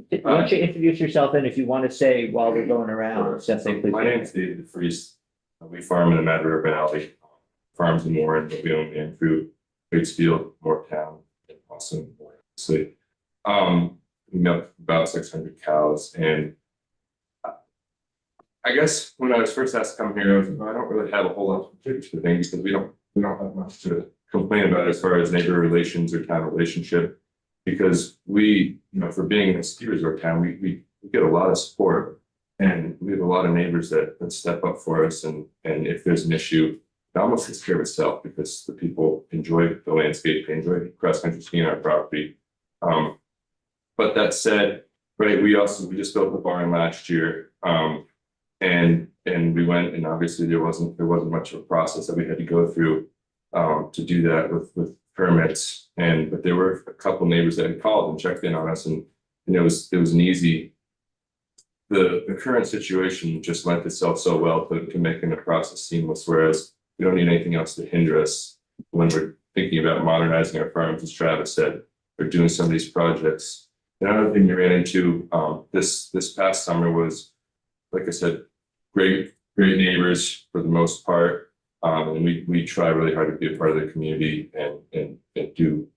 don't you introduce yourself, and if you want to say while we're going around, something. So my name is David DeFries. We farm in the Mad River Valley, farms in Warren, but we own land through Waitsfield, Moretown, and Boston, obviously. We milk about 600 cows, and I guess when I was first asked to come here, I was like, I don't really have a whole lot to pitch the thing because we don't have much to complain about as far as neighbor relations or town relationship, because we, for being in a ski resort town, we get a lot of support, and we have a lot of neighbors that step up for us, and if there's an issue, it almost takes care of itself because the people enjoy the landscape, they enjoy cross country skiing on our property. But that said, right, we just built the barn last year, and we went, and obviously there wasn't much of a process that we had to go through to do that with permits, but there were a couple neighbors that had called and checked in on us, and it was an easy. The current situation just lent itself so well to making the process seamless, whereas we don't need anything else to hinder us when we're thinking about modernizing our farms, as Travis said, or doing some of these projects. Another thing we ran into this past summer was, like I said, great neighbors for the most part. And we try really hard to be a part of the community and do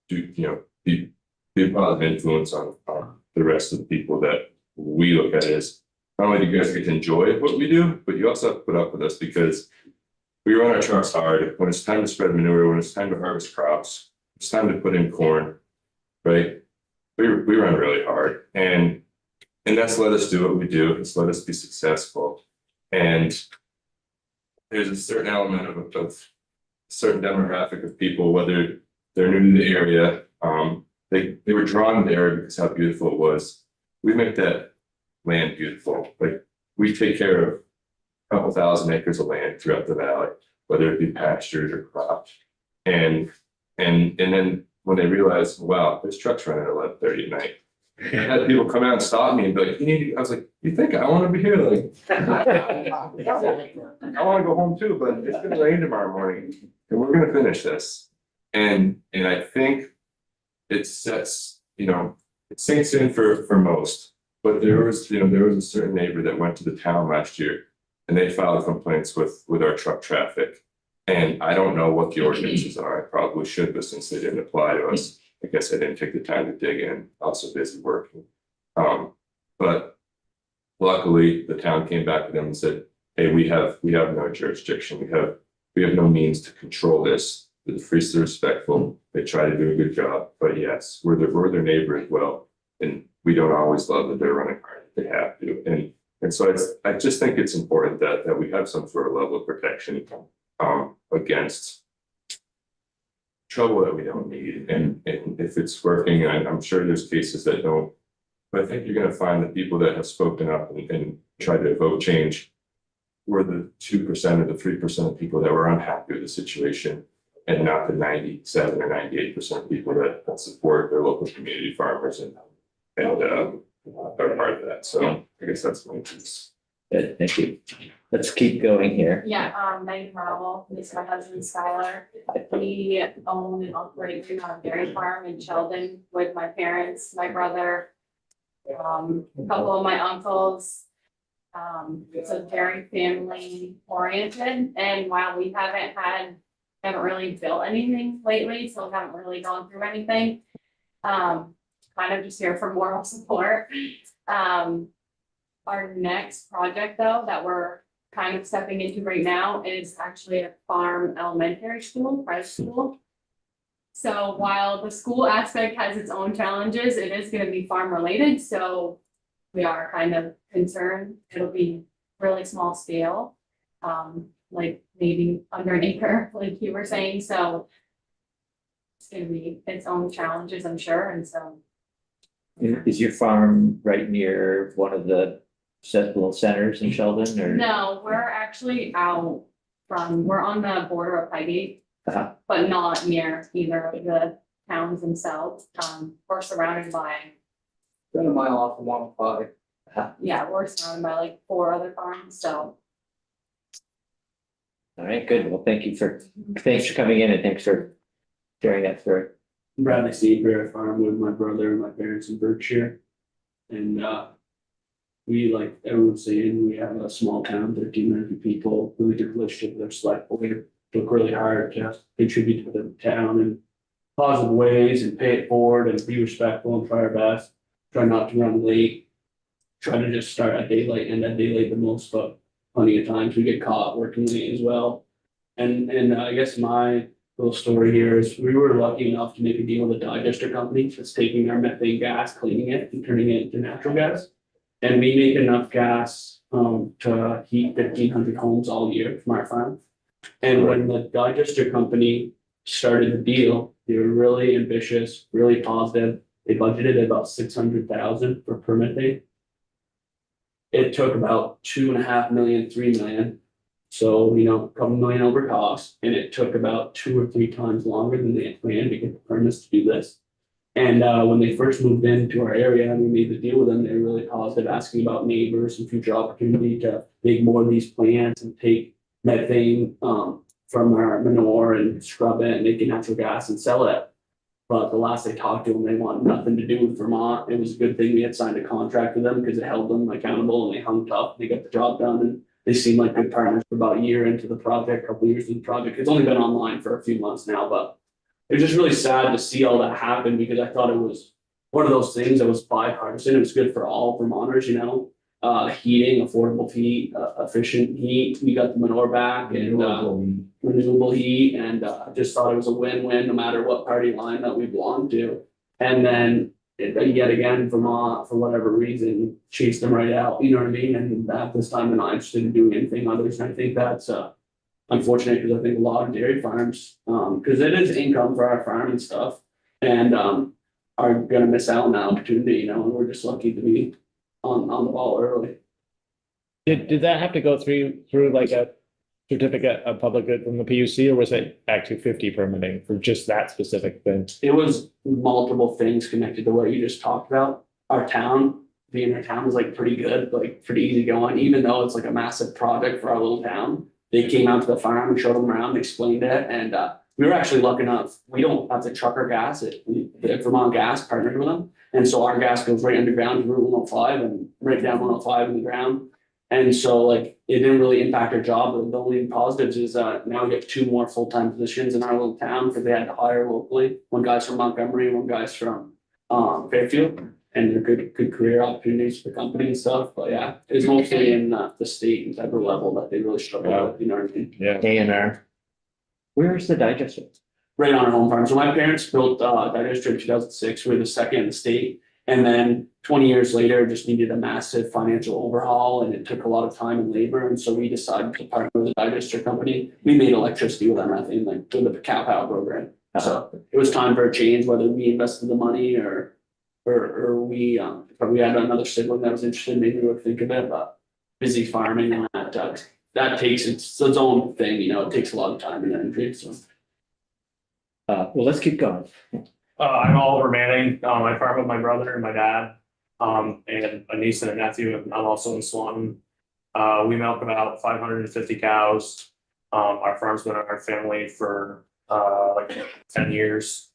be a positive influence on the rest of the people that we look at as not only do you guys get to enjoy what we do, but you also have to put up with us because we run our trucks hard. When it's time to spread manure, when it's time to harvest crops, it's time to put in corn, right? We run really hard, and that's let us do what we do. It's let us be successful, and there's a certain element of a certain demographic of people, whether they're new to the area, they were drawn to the area because how beautiful it was. We make that land beautiful. Like we take care of a couple thousand acres of land throughout the valley, whether it be pastures or crops. And then when they realize, wow, there's trucks running at 11:30 at night. I had people come out and stop me and be like, I was like, you think I want to be here? Like, I want to go home too, but it's gonna rain tomorrow morning and we're gonna finish this. And I think it sets, it sinks in for most. But there was a certain neighbor that went to the town last year and they filed complaints with our truck traffic. And I don't know what the ordinances are. I probably should, but since they didn't apply to us, I guess I didn't take the time to dig in. I was so busy working. But luckily the town came back to them and said, hey, we have no jurisdiction. We have no means to control this. The priests are respectful. They try to do a good job, but yes, we're their neighbor as well. And we don't always love that they're running hard. They have to. And so I just think it's important that we have some sort of level of protection against trouble that we don't need. And if it's working, I'm sure there's cases that don't, but I think you're going to find that people that have spoken up and tried to evoke change were the 2% or the 3% of people that were unhappy with the situation, and not the 97 or 98% of people that support their local community farmers and are part of that. So I guess that's my piece. Good, thank you. Let's keep going here. Yeah, Megan Marvel, this is my husband Skylar. We own and operate a dairy farm in Sheldon with my parents, my brother, a couple of my uncles. It's a very family oriented, and while we haven't really built anything lately, so haven't really gone through anything. Kind of just here for moral support. Our next project though, that we're kind of stepping into right now is actually a farm elementary school, private school. So while the school aspect has its own challenges, it is gonna be farm related, so we are kind of concerned. It'll be really small scale, like maybe under an acre, like you were saying, so it's gonna be its own challenges, I'm sure, and so. Is your farm right near one of the little centers in Sheldon or? No, we're actually we're on the border of Highgate, Uh-huh. but not near either of the towns themselves. We're surrounded by, About a mile off of 105. yeah, we're surrounded by like 4 other farms, so. All right, good. Well, thanks for coming in and thanks for sharing that story. Bradley Seabury farm with my brother and my parents in Berkshire. And we, like everyone's saying, we have a small town, 1,300 people, really good relationship with our select board. Work really hard to contribute to the town in positive ways and pay it forward and be respectful and try our best. Try not to run late. Try to just start at daylight and at daylight the most, but plenty of times we get caught working late as well. And I guess my little story here is we were lucky enough to make a deal with a digester company that's taking our methane gas, cleaning it and turning it into natural gas. And we make enough gas to heat 1,500 homes all year from our farm. And when the digester company started the deal, they were really ambitious, really positive. They budgeted about 600,000 for permit fee. It took about 2.5 million, 3 million. So, a couple million over cost, and it took about 2 or 3 times longer than they had planned to get the permits to do this. And when they first moved into our area and we made the deal with them, they were really positive, asking about neighbors and future opportunity to make more of these plants and take methane from our manure and scrub it and make it natural gas and sell it. But the last I talked to them, they want nothing to do with Vermont. It was a good thing we had signed a contract with them because it held them accountable and they hung tough. They got the job done and they seemed like good partners for about a year into the project, a couple years into the project. It's only been online for a few months now, but it was just really sad to see all that happen because I thought it was one of those things that was bipartisan. It was good for all Vermonters, you know. Heating, affordable heat, efficient heat. We got the manure back and renewable heat, and just thought it was a win-win no matter what party line that we belong to. And then yet again, Vermont, for whatever reason, chased them right out. You know what I mean? And at this time, they're not interested in doing anything others. And I think that's unfortunate because I think a lot of dairy farms, because it is income for our farm and stuff, and are gonna miss out on that opportunity. You know, and we're just lucky to be on the ball early. Did that have to go through like a certificate of public good from the PUC, or was it Act 250 permitting for just that specific thing? It was multiple things connected to what you just talked about. Our town, being our town is like pretty good, like pretty easy going, even though it's like a massive project for our little town. They came out to the farm and showed them around, explained it, and we were actually lucky enough. We don't have to truck our gas. Vermont Gas partnered with them. And so our gas goes right underground to Route 105 and right down 105 in the ground. And so like it didn't really impact our job. The only positives is now we get 2 more full-time positions in our little town because they had to hire locally. One guy's from Montgomery, one guy's from Fairfield. And they're good career opportunities for the company and stuff. But yeah, it's mostly in the state and federal level that they really struggle with, you know what I mean? Yeah. A&R. Where's the digester? Right on our home farm. So my parents built digester in 2006. We were the second in the state. And then 20 years later, just needed a massive financial overhaul and it took a lot of time and labor. And so we decided to partner with a digester company. We made electricity with them, I think, like through the Cow Power program. So it was time for a change, whether we invested the money or we probably had another sibling that was interested, maybe we would think of it, but busy farming and that takes its own thing, you know, it takes a lot of time and energy, so. Well, let's keep going. I'm Oliver Manning. I farm with my brother and my dad, and a niece and a nephew, and I'm also in Swanton. We milk about 550 cows. Our farm's been in our family for like 10 years.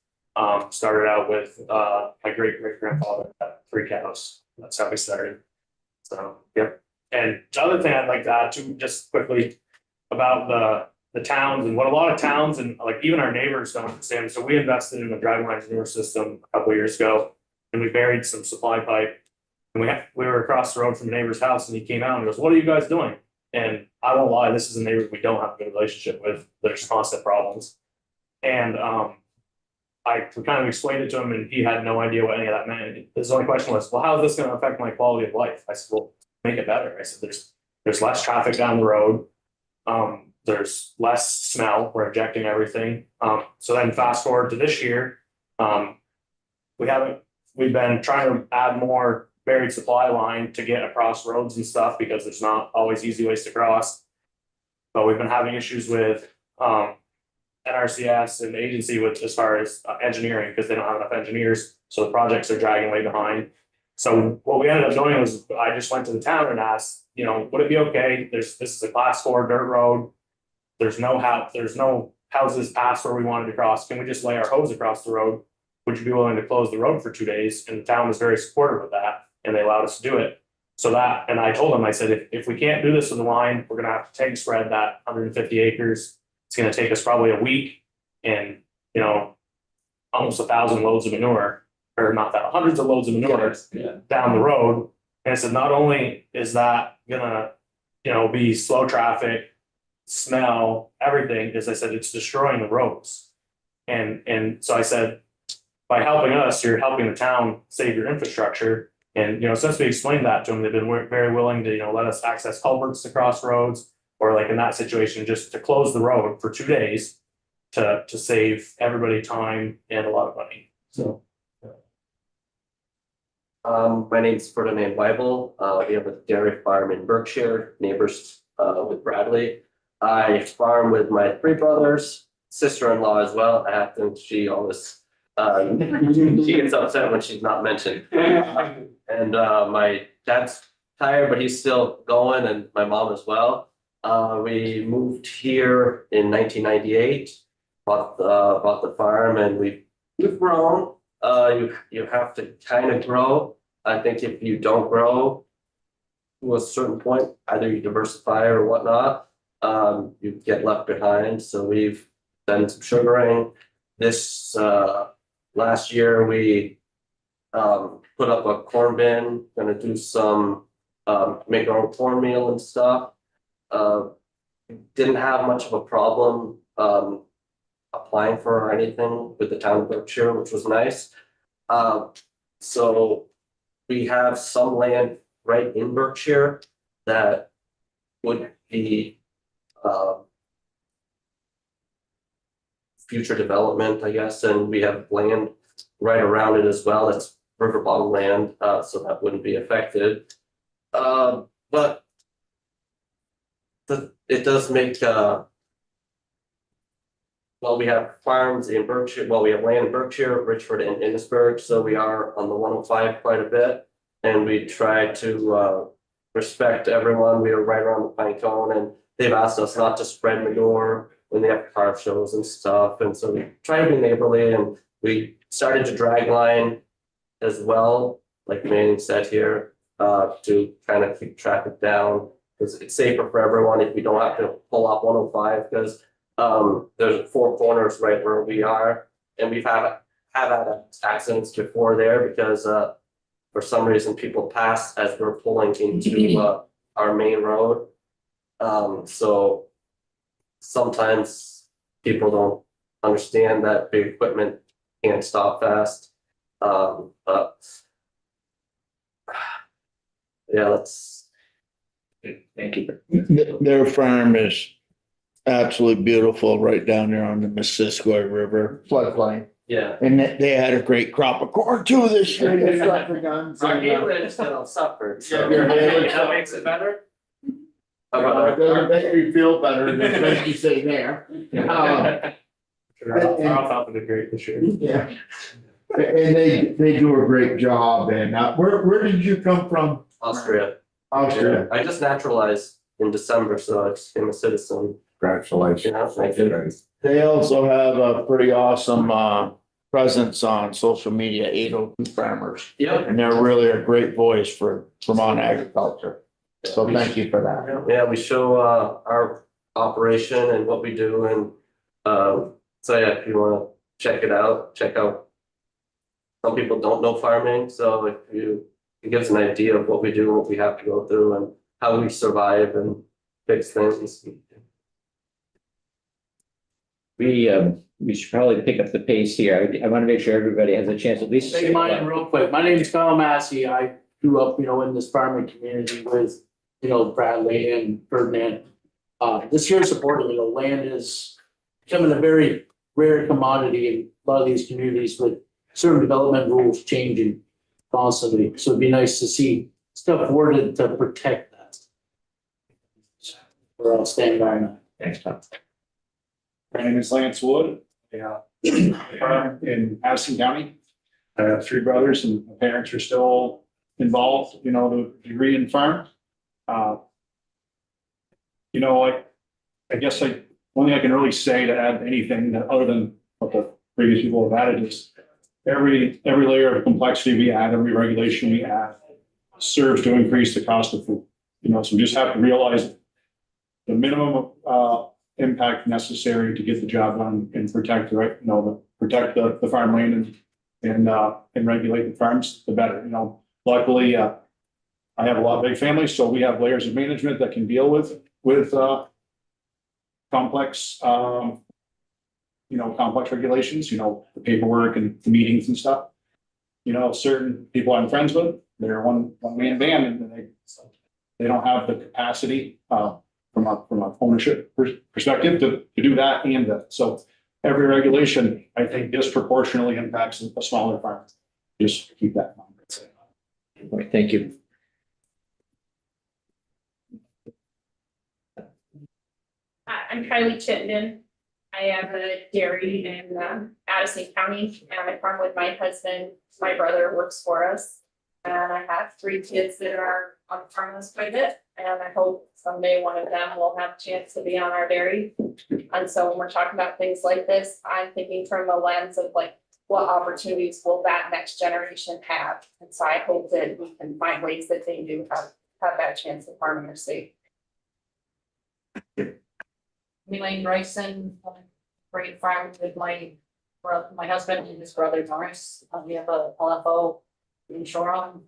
Started out with my great-great-grandfather had 3 cows. That's how we started. So, yep. And the other thing I'd like to add too, just quickly about the towns and what a lot of towns and like even our neighbors don't understand. So we invested in a driveline manure system a couple of years ago, and we buried some supply pipe. And we were across the road from a neighbor's house, and he came out and goes, "What are you guys doing?" And I won't lie, this is a neighbor we don't have a good relationship with. There's constant problems, and I kind of explained it to him, and he had no idea what any of that meant. His only question was, "Well, how is this going to affect my quality of life?" I said, "Well, make it better." I said, "There's less traffic down the road. There's less smell. We're injecting everything." So then fast forward to this year, we've been trying to add more buried supply line to get across roads and stuff because there's not always easy ways to cross. But we've been having issues with NRCS and the agency with as far as engineering because they don't have enough engineers. So the projects are dragging way behind. So what we ended up doing was I just went to the town and asked, you know, would it be okay? This is a class 4 dirt road. There's no houses past where we wanted to cross. Can we just lay our hose across the road? Would you be willing to close the road for 2 days? And the town was very supportive of that, and they allowed us to do it. So and I told them, I said, if we can't do this with the line, we're gonna have to tank spread that 150 acres. It's gonna take us probably a week and, you know, almost 1,000 loads of manure, or not that, hundreds of loads of manure down the road. And I said, not only is that gonna, you know, be slow traffic, smell, everything, as I said, it's destroying the roads. And so I said, by helping us, you're helping the town save your infrastructure. And, you know, since we explained that to them, they've been very willing to, you know, let us access culverts to cross roads, or like in that situation, just to close the road for 2 days to save everybody time and a lot of money. So. My name's Ferdinand Weibel. We have a dairy farm in Berkshire, neighbors with Bradley. I farm with my 3 brothers, sister-in-law as well. I have to, she always, she gets upset when she's not mentioned. And my dad's tired, but he's still going, and my mom as well. We moved here in 1998, bought the farm, and we've grown. You have to kind of grow. I think if you don't grow to a certain point, either you diversify or whatnot, you get left behind. So we've done some sugaring. This last year we put up a corn bin, gonna do some make our own cornmeal and stuff. Didn't have much of a problem applying for anything with the town of Berkshire, which was nice. So we have some land right in Berkshire that would be future development, I guess, and we have land right around it as well. It's river bottom land, so that wouldn't be affected. But it does make well, we have farms in Berkshire, well, we have land in Berkshire, Richford and Innisburg, so we are on the 105 quite a bit. And we try to respect everyone. We are right around the pine cone, and they've asked us not to spread manure when they have car shows and stuff. And so we try to be neighborly, and we started to drag line as well, like Manning said here, to kind of keep traffic down, because it's safer for everyone if we don't have to pull up 105, because there's 4 corners right where we are, and we've have had accidents before there because for some reason people pass as we're pulling into our main road. So sometimes people don't understand that big equipment can't stop fast. But yeah, that's. Thank you. Their farm is absolutely beautiful right down there on the Missisquoi River floodplain. Yeah. And they had a great crop of corn too this year. They shot the guns. Our neighbors still suffered, so. That makes it better? It doesn't make me feel better, it just makes me say there. Our alfalfa did great this year. Yeah. And they do a great job, and where did you come from? Austria. Austria. I just naturalized in December, so I just became a citizen. Congratulations. Yeah, thank you. They also have a pretty awesome presence on social media, 802 Farmers. Yep. And they're really a great voice for Vermont agriculture. So thank you for that. Yeah, we show our operation and what we do, and so yeah, if you wanna check it out, check out. Some people don't know farming, so it gives an idea of what we do and what we have to go through and how we survive and fix things. We should probably pick up the pace here. I want to make sure everybody has a chance at least. Say mine real quick. My name is Kyle Massey. I grew up, in this farming community with, Bradley and Ferdinand. This here is important, land is becoming a very rare commodity in a lot of these communities with certain development rules changing constantly. So it'd be nice to see stuff worded to protect that. We're all standing by now. Thanks, Tom. My name is Lance Wood. Farm in Addison County. I have 3 brothers, and my parents are still involved, to a degree in farm. I guess one thing I can really say to add anything other than what the previous people have added is every layer of complexity we add, every regulation we add serves to increase the cost of food. So we just have to realize the minimum impact necessary to get the job done and protect protect the farmland and regulate the farms, the better. Luckily, I have a lot of big families, so we have layers of management that can deal with complex complex regulations, the paperwork and the meetings and stuff. Certain people I'm friends with, they're one man band, and they don't have the capacity from a ownership perspective to do that and that. So every regulation, I think, disproportionately impacts a smaller farm. Just keep that in mind. All right, thank you. I'm Kylie Chittenden. I have a dairy in Addison County, and I farm with my husband. My brother works for us. And I have 3 kids that are on farm this quite a bit, and I hope someday one of them will have a chance to be on our dairy. And so when we're talking about things like this, I'm thinking from a lens of like, what opportunities will that next generation have? And so I hope that we can find ways that they do have that chance to farm in their state. Elaine Bryson, great farm with my husband and his brother Norris. We have a LFO in Shoreham.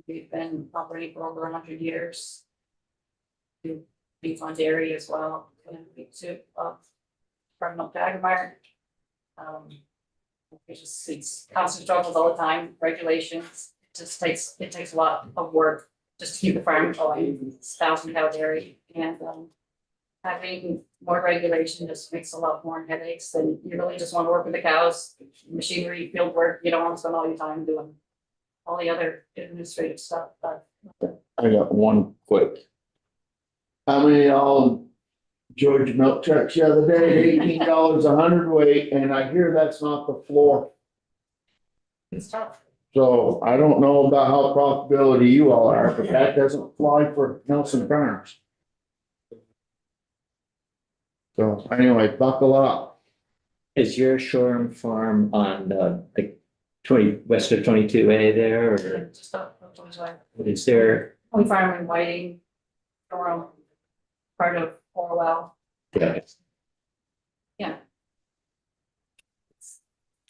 We've been operating for over 100 years. Do beef on dairy as well, and beef soup from Dagmar. It's constant struggles all the time, regulations. It takes a lot of work just to keep the farm going. It's 1,000 cow dairy, and having more regulation just makes a lot more headaches, and you really just want to work with the cows, machinery, field work. You don't want to spend all your time doing all the other administrative stuff, but. I got one quick. How many George milk trucks the other day, $18 a hundredweight, and I hear that's not the floor. It's tough. So I don't know about how profitability you all are, but that doesn't fly for Nelson Farms. So anyway, buckle up. Is your Shoreham farm on the 20 west of 22A there, or Just up, is there? we farm in Whiting, Durham, part of Orwell. Yeah.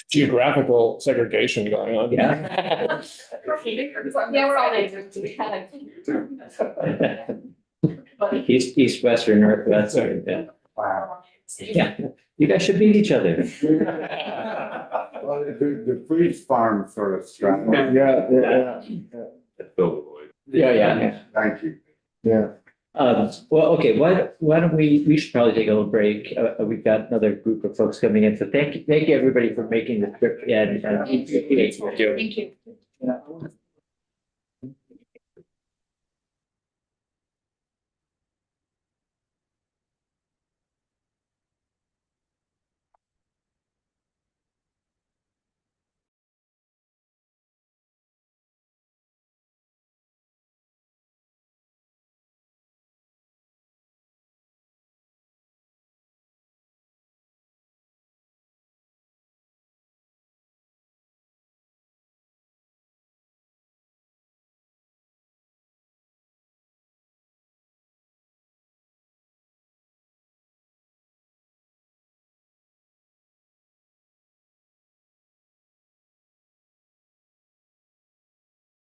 Geographical segregation going on. Yeah. Yeah, we're all neighbors. We kind of. But East, west, or northwest, yeah. Yeah, you guys should meet each other. Well, the freeze farm sort of struck. Yeah. Fill the void. Yeah. Thank you. Yeah. Well, okay, why don't we should probably take a little break. We've got another group of folks coming in, so thank you everybody for making the trip. And Thank you. Thank you. Thank you.